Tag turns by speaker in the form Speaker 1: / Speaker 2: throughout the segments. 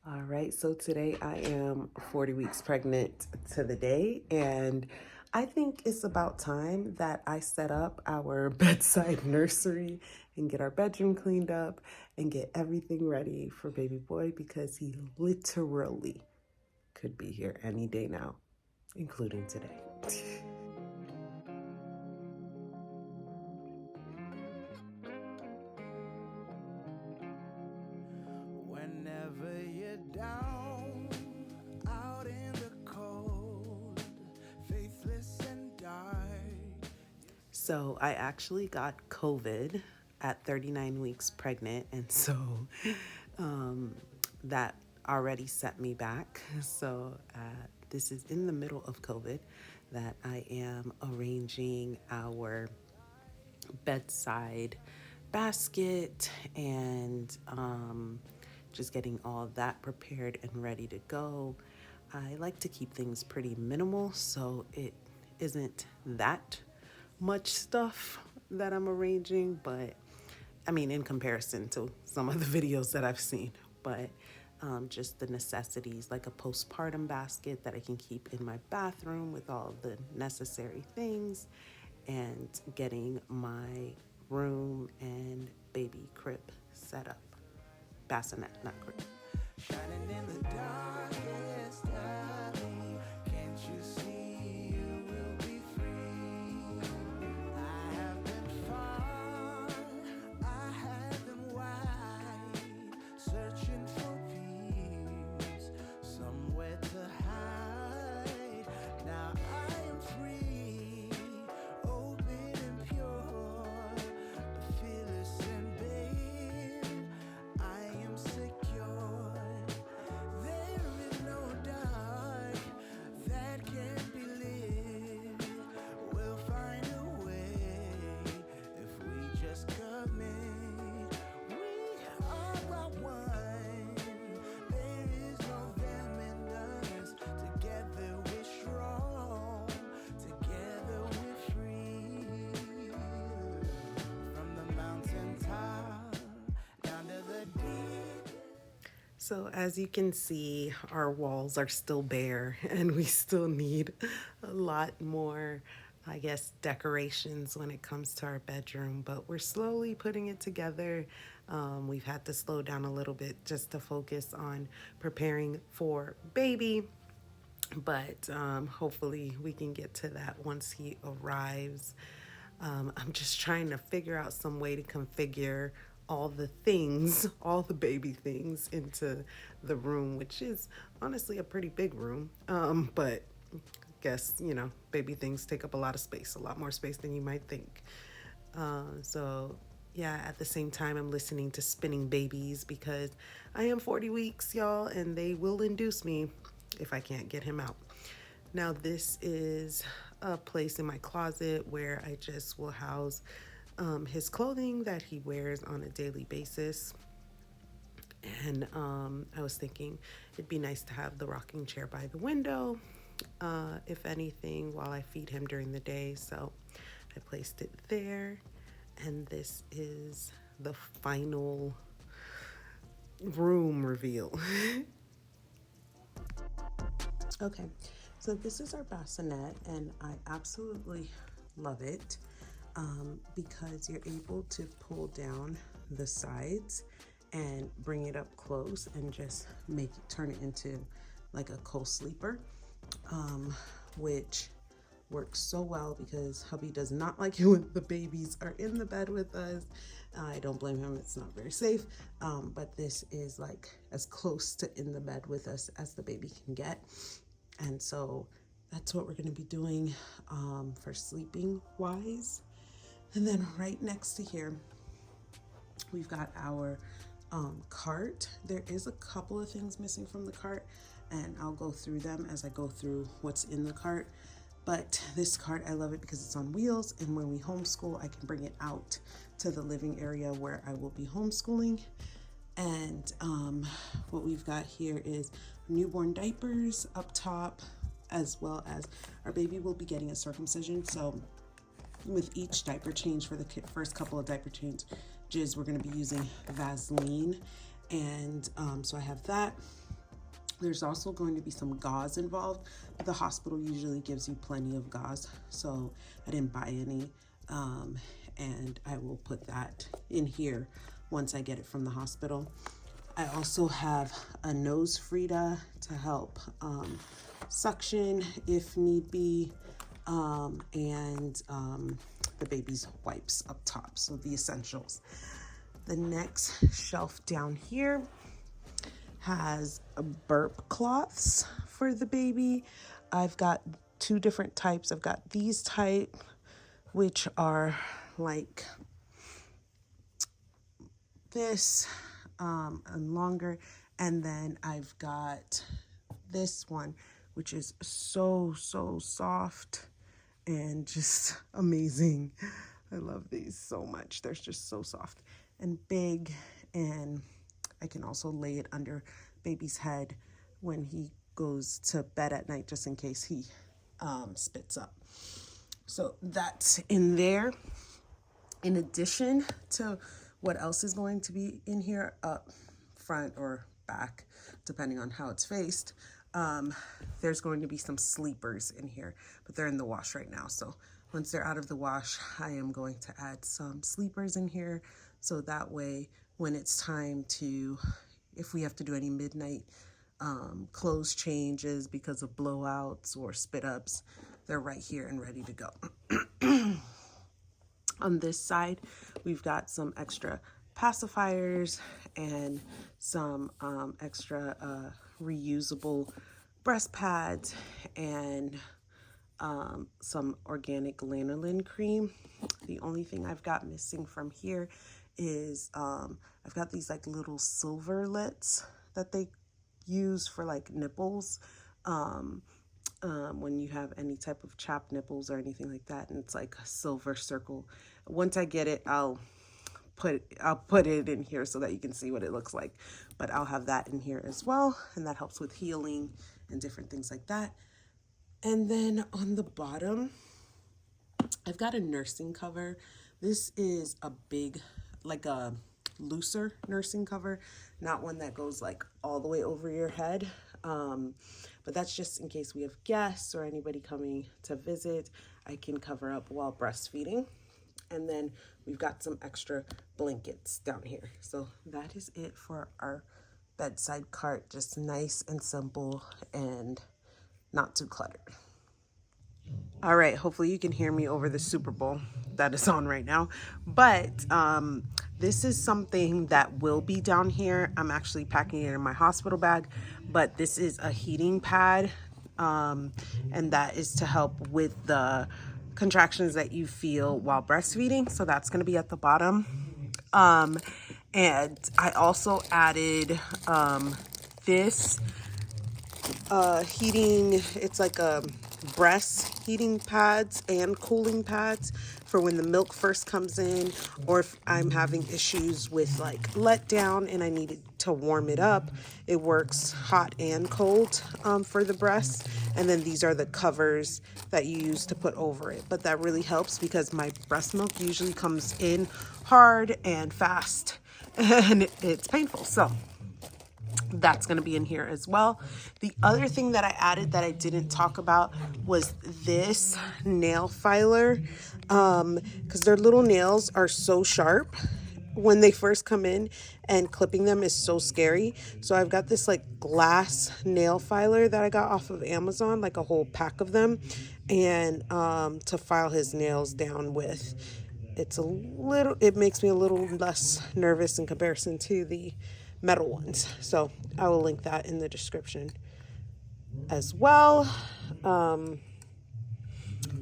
Speaker 1: All right, so today I am 40 weeks pregnant to the day, and I think it's about time that I set up our bedside nursery and get our bedroom cleaned up and get everything ready for baby boy because he literally could be here any day now, including today.
Speaker 2: Whenever you're down, out in the cold, faithless and dark.
Speaker 1: So I actually got COVID at 39 weeks pregnant, and so um, that already set me back. So this is in the middle of COVID that I am arranging our bedside basket and just getting all that prepared and ready to go. I like to keep things pretty minimal, so it isn't that much stuff that I'm arranging, but I mean, in comparison to some of the videos that I've seen, but just the necessities, like a postpartum basket that I can keep in my bathroom with all the necessary things, and getting my room and baby crib set up. Bassinet, not crib.
Speaker 2: Shining in the darkest alley. Can't you see you will be free? I have been far, I have been wide, searching for peace, somewhere to hide. Now I am free, open and pure, fearless and babe. I am secure. There is no dark that can't be lit. We'll find a way if we just commit. We are one. There is no them and us. Together we're strong. Together we're free. From the mountaintop down to the deep.
Speaker 1: So as you can see, our walls are still bare and we still need a lot more, I guess, decorations when it comes to our bedroom, but we're slowly putting it together. We've had to slow down a little bit just to focus on preparing for baby, but hopefully we can get to that once he arrives. I'm just trying to figure out some way to configure all the things, all the baby things into the room, which is honestly a pretty big room. But I guess, baby things take up a lot of space, a lot more space than you might think. So, yeah, at the same time, I'm listening to Spinning Babies because I am 40 weeks, y'all, and they will induce me if I can't get him out. Now, this is a place in my closet where I just will house his clothing that he wears on a daily basis. And I was thinking it'd be nice to have the rocking chair by the window, if anything, while I feed him during the day. So I placed it there. And this is the final room reveal. Okay, so this is our bassinet, and I absolutely love it because you're able to pull down the sides and bring it up close and just turn it into like a co-sleeper, which works so well because hubby does not like it when the babies are in the bed with us. I don't blame him, it's not very safe, but this is like as close to in the bed with us as the baby can get. And so that's what we're going to be doing for sleeping wise. And then right next to here, we've got our cart. There is a couple of things missing from the cart, and I'll go through them as I go through what's in the cart. But this cart, I love it because it's on wheels, and when we homeschool, I can bring it out to the living area where I will be homeschooling. And what we've got here is newborn diapers up top, as well as our baby will be getting a circumcision. So with each diaper change, for the first couple of diaper changes, we're going to be using Vaseline. And so I have that. There's also going to be some gauze involved. The hospital usually gives you plenty of gauze, so I didn't buy any. And I will put that in here once I get it from the hospital. I also have a nose Frida to help suction if need be, and the baby's wipes up top, so the essentials. The next shelf down here has burp cloths for the baby. I've got two different types. I've got these type, which are like this and longer, and then I've got this one, which is so soft and just amazing. I love these so much. They're just so soft and big, and I can also lay it under baby's head when he goes to bed at night, just in case he spits up. So that's in there. In addition to what else is going to be in here, up front or back, depending on how it's faced, there's going to be some sleepers in here, but they're in the wash right now. So once they're out of the wash, I am going to add some sleepers in here. So that way, when it's time to, if we have to do any midnight clothes changes because of blowouts or spit ups, they're right here and ready to go. On this side, we've got some extra pacifiers and some extra reusable breast pads and some organic lanolin cream. The only thing I've got missing from here is I've got these like little silver lits that they use for like nipples. When you have any type of chapped nipples or anything like that, and it's like a silver circle. Once I get it, I'll put it in here so that you can see what it looks like. But I'll have that in here as well, and that helps with healing and different things like that. And then on the bottom, I've got a nursing cover. This is a big, like a looser nursing cover, not one that goes like all the way over your head. But that's just in case we have guests or anybody coming to visit, I can cover up while breastfeeding. And then we've got some extra blankets down here. So that is it for our bedside cart. Just nice and simple and not too cluttered. All right, hopefully you can hear me over the Super Bowl that is on right now. But this is something that will be down here. I'm actually packing it in my hospital bag, but this is a heating pad, and that is to help with the contractions that you feel while breastfeeding. So that's going to be at the bottom. And I also added this heating, it's like a breast heating pads and cooling pads for when the milk first comes in, or if I'm having issues with like letdown and I needed to warm it up. It works hot and cold for the breast. And then these are the covers that you use to put over it. But that really helps because my breast milk usually comes in hard and fast and it's painful. So that's going to be in here as well. The other thing that I added that I didn't talk about was this nail filer, because their little nails are so sharp when they first come in, and clipping them is so scary. So I've got this like glass nail filer that I got off of Amazon, like a whole pack of them, and to file his nails down with. It makes me a little less nervous in comparison to the metal ones. So I will link that in the description as well. And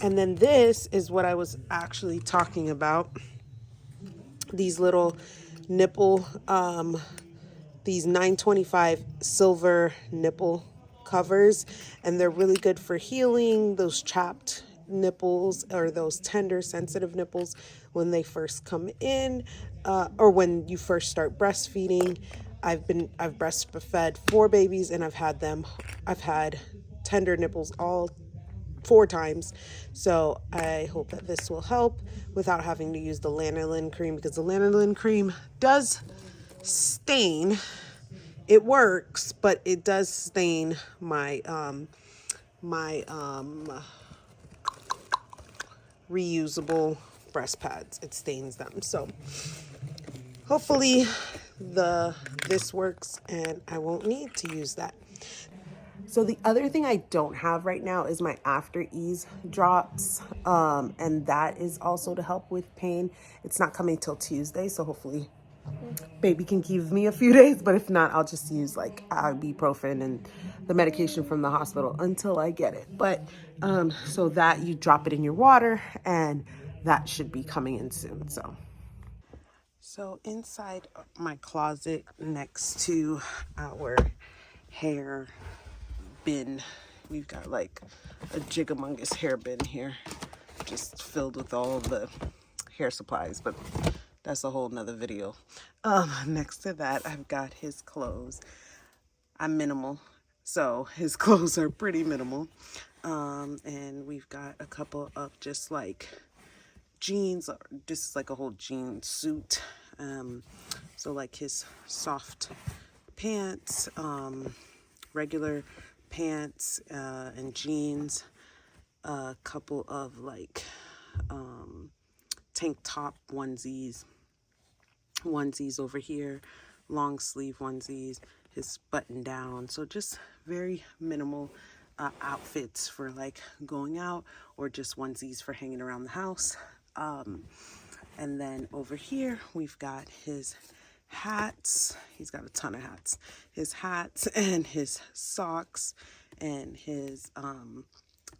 Speaker 1: then this is what I was actually talking about. These little nipple, these 925 silver nipple covers, and they're really good for healing those chapped nipples or those tender sensitive nipples when they first come in, or when you first start breastfeeding. I've breastfed 4 babies, and I've had tender nipples all 4 times. So I hope that this will help without having to use the lanolin cream, because the lanolin cream does stain it works, but it does stain my reusable breast pads. It stains them. So hopefully this works and I won't need to use that. So the other thing I don't have right now is my After Ease drops, and that is also to help with pain. It's not coming till Tuesday, so hopefully baby can give me a few days, but if not, I'll just use like ibuprofen and the medication from the hospital until I get it. But so that you drop it in your water, and that should be coming in soon. So inside my closet next to our hair bin, we've got like a jigamungus hair bin here, just filled with all the hair supplies, but that's a whole nother video. Next to that, I've got his clothes. I'm minimal, so his clothes are pretty minimal. And we've got a couple of just like jeans. This is like a whole jean suit. So like his soft pants, regular pants, and jeans. A couple of like tank top onesies over here, long sleeve onesies, his button down. So just very minimal outfits for like going out, or just onesies for hanging around the house. And then over here we've got his hats. He's got a ton of hats. His hats and his socks and his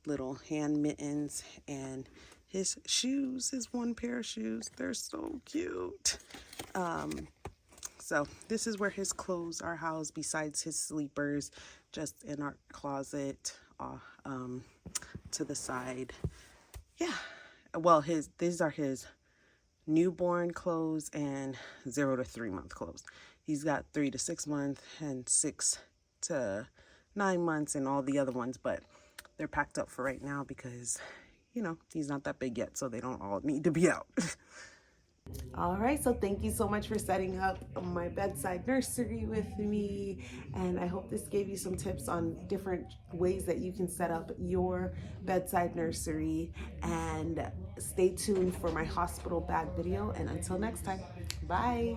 Speaker 1: little hand mittens and his shoes, his one pair of shoes. They're so cute. So this is where his clothes are housed, besides his sleepers, just in our closet to the side. Yeah. Well, these are his newborn clothes and 0 to 3 month clothes. He's got 3 to 6 months and 6 to 9 months and all the other ones, but they're packed up for right now because, you know, he's not that big yet, so they don't all need to be out. All right, so thank you so much for setting up my bedside nursery with me, and I hope this gave you some tips on different ways that you can set up your bedside nursery. And stay tuned for my hospital bag video, and until next time, bye.